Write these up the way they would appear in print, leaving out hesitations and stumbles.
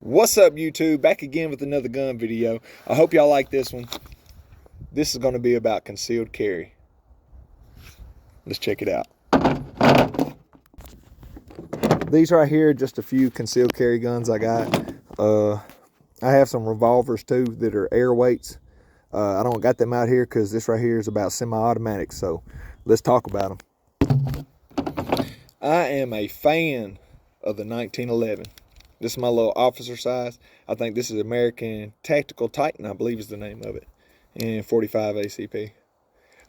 What's up, YouTube? Back again with another gun video. I hope y'all like this one. This is going to be about concealed carry. Let's check it out. These right here are just a few concealed carry guns I got. I have some revolvers too that are air weights. I don't got them out here because this right here is about semi-automatic. So let's talk about them. I am a fan of the 1911. This is my little officer size. I think this is American Tactical Titan, I believe is the name of it, in 45 ACP.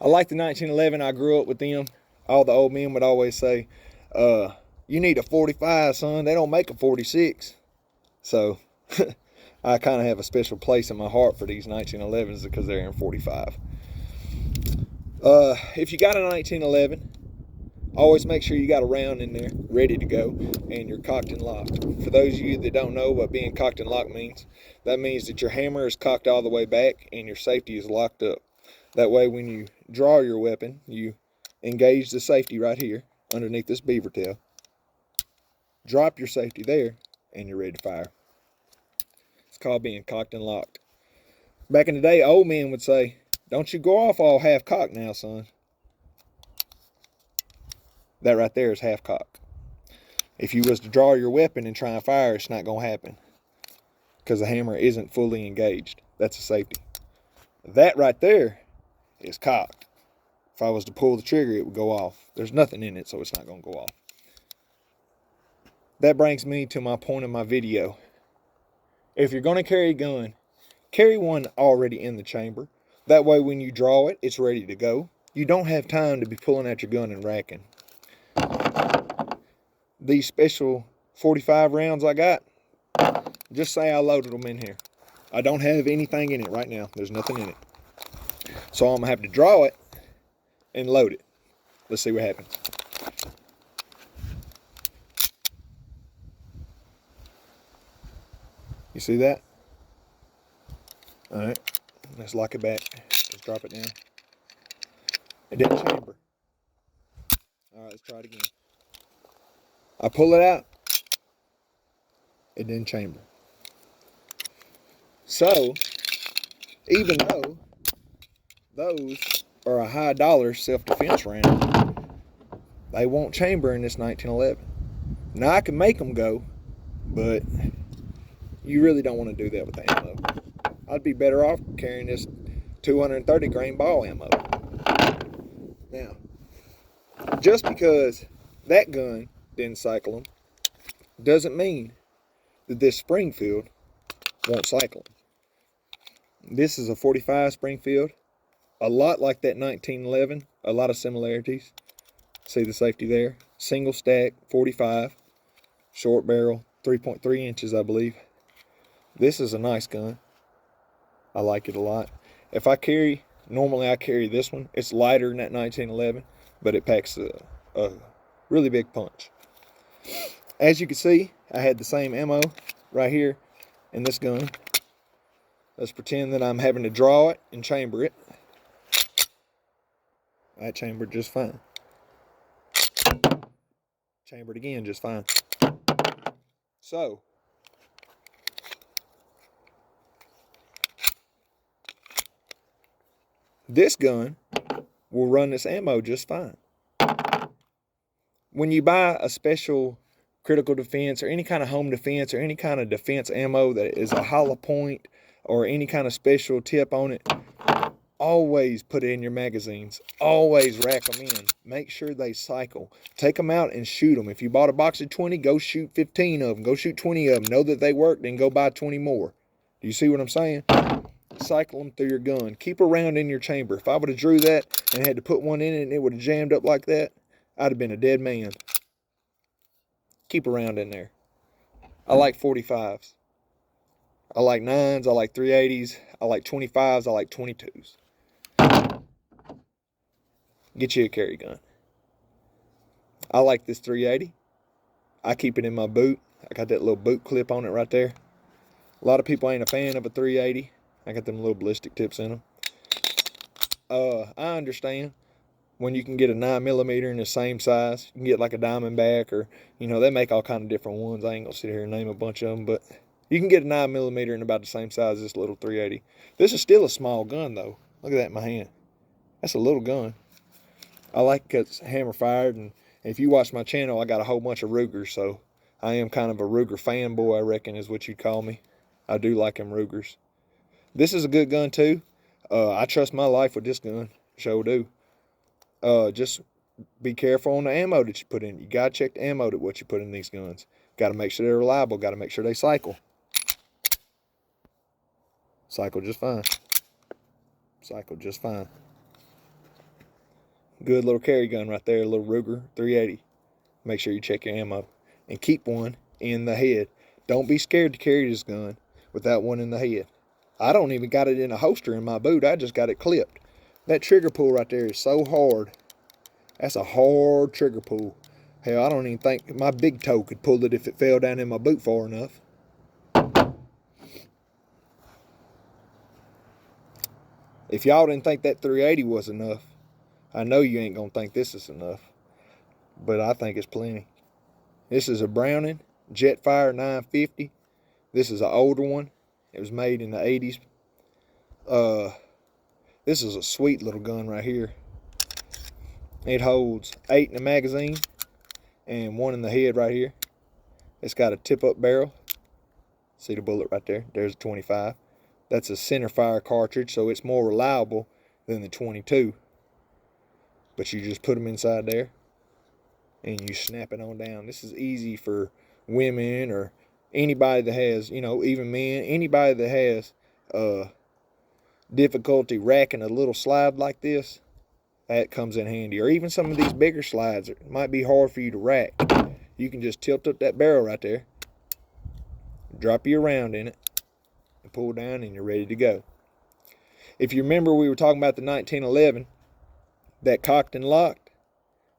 I like the 1911. I grew up with them. All the old men would always say, you need a 45, son. They don't make a 46. So I kind of have a special place in my heart for these 1911s because they're in 45. If you got a 1911, always make sure you got a round in there ready to go and you're cocked and locked. For those of you that don't know what being cocked and locked means, that means that your hammer is cocked all the way back and your safety is locked up. That way when you draw your weapon, you engage the safety right here underneath this beaver tail, drop your safety there, and you're ready to fire. It's called being cocked and locked. Back in the day, old men would say, don't you go off all half cocked now, son. That right there is half cock. If you was to draw your weapon and try and fire, it's not going to happen because the hammer isn't fully engaged. That's a safety. That right there is cocked. If I was to pull the trigger, it would go off. There's nothing in it, so it's not going to go off. That brings me to my point of my video. If you're going to carry a gun, carry one already in the chamber. That way when you draw it, it's ready to go. You don't have time to be pulling out your gun and racking. These special 45 rounds I got, just say I loaded them in here. I don't have anything in it right now. There's nothing in it. So I'm going to have to draw it and load it. Let's see what happens. You see that? All right, let's lock it back. Let's drop it down. It didn't chamber. All right, let's try it again. I pull it out. It didn't chamber. So, even though those are a high dollar self-defense round, they won't chamber in this 1911. Now I can make them go, but you really don't want to do that with the ammo. I'd be better off carrying this 230 grain ball ammo. Now, just because that gun didn't cycle them doesn't mean that this Springfield won't cycle them. This is a 45 Springfield, a lot like that 1911, a lot of similarities. See the safety there? Single stack 45, short barrel, 3.3 inches I believe. This is a nice gun. I like it a lot. If I carry, normally I carry this one. It's lighter than that 1911, but it packs a really big punch. As you can see, I had the same ammo right here in this gun. Let's pretend that I'm having to draw it and chamber it. I chambered just fine. Chambered again just fine. So, this gun will run this ammo just fine. When you buy a special critical defense or any kind of home defense or any kind of defense ammo that is a hollow point or any kind of special tip on it, always put it in your magazines. Always rack them in. Make sure they cycle. Take them out and shoot them. If you bought a box of 20, go shoot 15 of them. Go shoot 20 of them. Know that they work, then go buy 20 more. Do you see what I'm saying? Cycle them through your gun. Keep a round in your chamber. If I would have drew that and had to put one in it and it would have jammed up like that, I'd have been a dead man. Keep a round in there. I like 45s. I like 9s. I like 380s. I like 25s. I like 22s. Get you a carry gun. I like this 380. I keep it in my boot. I got that little boot clip on it right there. A lot of people ain't a fan of a 380. I got them little ballistic tips in them. I understand when you can get a 9mm in the same size. You can get like a Diamondback or, you know, they make all kind of different ones. I ain't gonna sit here and name a bunch of them, but You can get a 9mm in about the same size as this little 380. This is still a small gun, though. Look at that in my hand. That's a little gun. I like it because it's hammer fired, and if you watch my channel, I got a whole bunch of Rugers, so I am kind of a Ruger fanboy, I reckon is what you'd call me. I do like them Rugers. This is a good gun, too. I trust my life with this gun. Sure do. Just be careful on the ammo that you put in. You got to check the ammo that what you put in these guns. Got to make sure they're reliable. Got to make sure they cycle. Cycle just fine. Cycle just fine. Good little carry gun right there, a little Ruger 380. Make sure you check your ammo. And keep one in the head. Don't be scared to carry this gun without one in the head. I don't even got it in a holster in my boot. I just got it clipped. That trigger pull right there is so hard. That's a hard trigger pull. Hell, I don't even think my big toe could pull it if it fell down in my boot far enough. If y'all didn't think that 380 was enough, I know you ain't gonna think this is enough. But I think it's plenty. This is a Browning Jetfire 950. This is an older one. It was made in the 80s. This is a sweet little gun right here. It holds 8 in the magazine and 1 in the head right here. It's got a tip-up barrel. See the bullet right there? There's a 25. That's a center fire cartridge, so it's more reliable than the 22. But you just put them inside there and you snap it on down. This is easy for women or anybody that has, you know, even men, anybody that has difficulty racking a little slide like this. That comes in handy. Or even some of these bigger slides, it might be hard for you to rack. You can just tilt up that barrel right there, drop your round in it, and pull down, and you're ready to go. If you remember, we were talking about the 1911, that cocked and locked.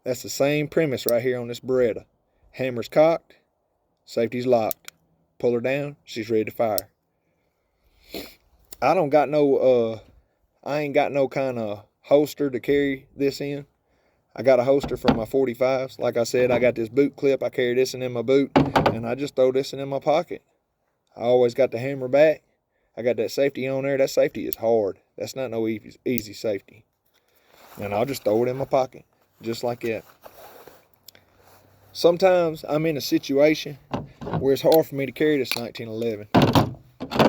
That's the same premise right here on this Beretta. Hammer's cocked, safety's locked. Pull her down, she's ready to fire. I ain't got no kind of holster to carry this in. I got a holster for my 45s. Like I said, I got this boot clip. I carry this in my boot, and I just throw this in my pocket. I always got the hammer back. I got that safety on there. That safety is hard. That's not no easy safety. And I'll just throw it in my pocket, just like that. Sometimes I'm in a situation where it's hard for me to carry this 1911,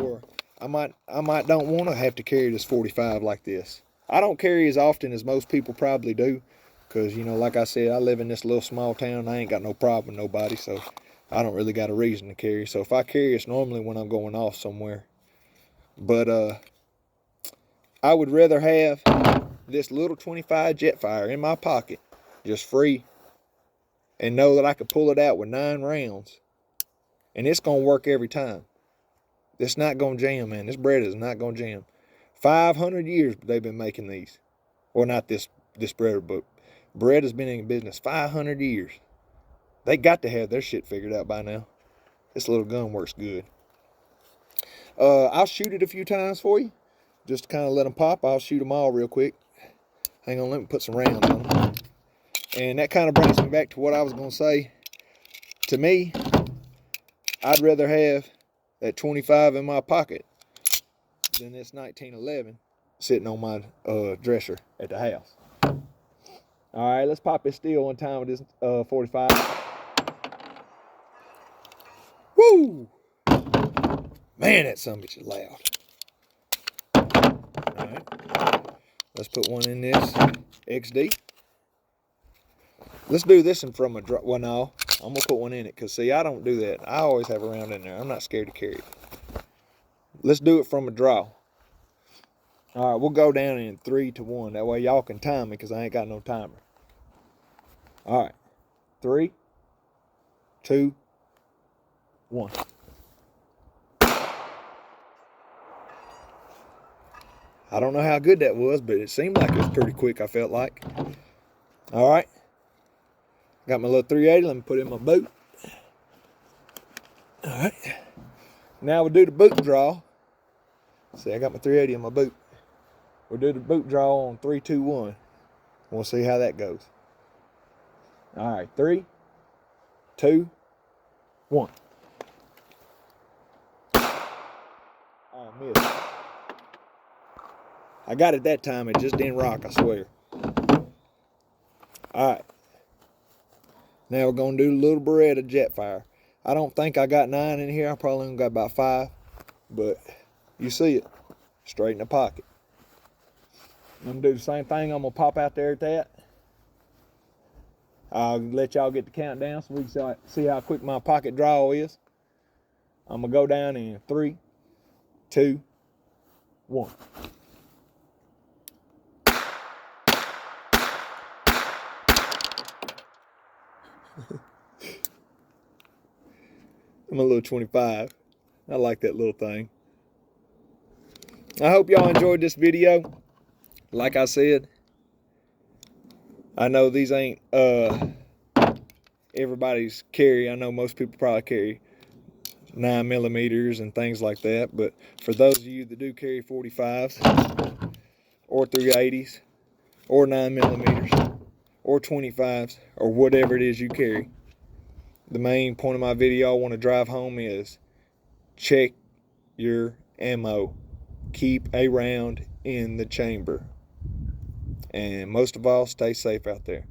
or I might don't want to have to carry this 45 like this. I don't carry as often as most people probably do, because, you know, like I said, I live in this little small town. I ain't got no problem with nobody, so I don't really got a reason to carry. So if I carry, it's normally when I'm going off somewhere. But I would rather have this little 25 Jetfire in my pocket, just free, and know that I could pull it out with 9 rounds, and it's gonna work every time. It's not gonna jam, man. This Beretta is not gonna jam. 500 years they've been making these. Well, not this Beretta, but Beretta's been in business 500 years. They got to have their shit figured out by now. This little gun works good. I'll shoot it a few times for you, just to kind of let them pop. I'll shoot them all real quick. Hang on, let me put some rounds on them. And that kind of brings me back to what I was going to say. To me, I'd rather have that 25 in my pocket than this 1911 sitting on my dresser at the house. All right, let's pop this steel one time with this 45. Woo! Man, that sumbitch is loud. All right, let's put one in this XD. Let's do this one from a draw. Well, no, I'm going to put one in it, because, see, I don't do that. I always have a round in there. I'm not scared to carry it. Let's do it from a draw. All right, we'll go down in 3 to 1. That way y'all can time me, because I ain't got no timer. All right, 3, 2, 1. I don't know how good that was, but it seemed like it was pretty quick, I felt like. All right. Got my little 380. Let me put it in my boot. All right. Now we'll do the boot draw. See, I got my 380 in my boot. We'll do the boot draw on 3, 2, 1. We'll see how that goes. All right. 3, 2, 1. Oh, I missed. I got it that time. It just didn't rock, I swear. Alright. Now we're going to do a little Beretta Jetfire. I don't think I got 9 in here. I probably only got about 5. But you see it. Straight in the pocket. I'm going to do the same thing. I'm going to pop out there at that. I'll let y'all get the countdown so we can see how quick my pocket draw is. I'm going to go down in 3, 2, 1. I'm a little 25. I like that little thing. I hope y'all enjoyed this video. Like I said, I know these ain't everybody's carry. I know most people probably carry 9mm and things like that. But for those of you that do carry 45s or 380s or 9mm or 25s or whatever it is you carry, the main point of my video I want to drive home is check your ammo. Keep a round in the chamber. And most of all, stay safe out there.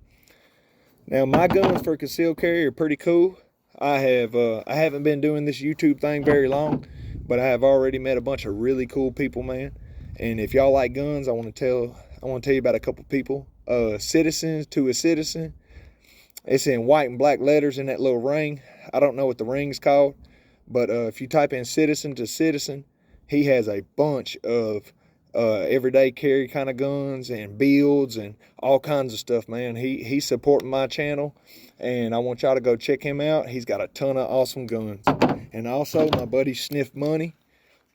Now, my guns for concealed carry are pretty cool. I haven't been doing this YouTube thing very long, but I have already met a bunch of really cool people, man. And if y'all like guns, I want to tell you about a couple people. Citizens to a Citizen. It's in white and black letters in that little ring. I don't know what the ring's called, but if you type in Citizen to Citizen, he has a bunch of everyday carry kind of guns and builds and all kinds of stuff, man. He's supporting my channel, and I want y'all to go check him out. He's got a ton of awesome guns. And also my buddy Sniffmoney,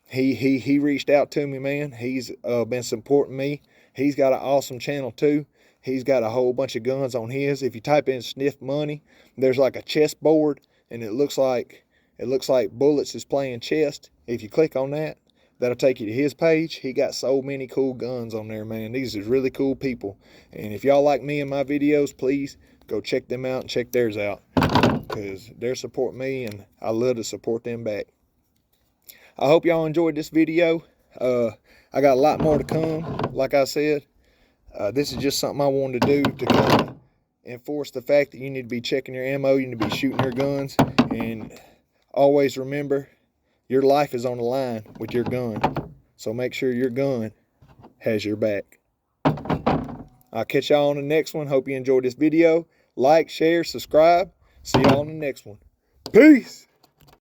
he reached out to me, man. He's been supporting me. He's got an awesome channel too. He's got a whole bunch of guns on his. If you type in Sniffmoney, there's like a chessboard, and it looks like bullets is playing chess. If you click on that, that'll take you to his page. He got so many cool guns on there, man. These are really cool people. And if y'all like me and my videos, please go check them out and check theirs out, because they're supporting me, and I love to support them back. I hope y'all enjoyed this video. I got a lot more to come, like I said. This is just something I wanted to do to kind of enforce the fact that you need to be checking your ammo, you need to be shooting your guns, and always remember, your life is on the line with your gun. So make sure your gun has your back. I'll catch y'all on the next one. Hope you enjoyed this video. Like, share, subscribe. See y'all on the next one. Peace.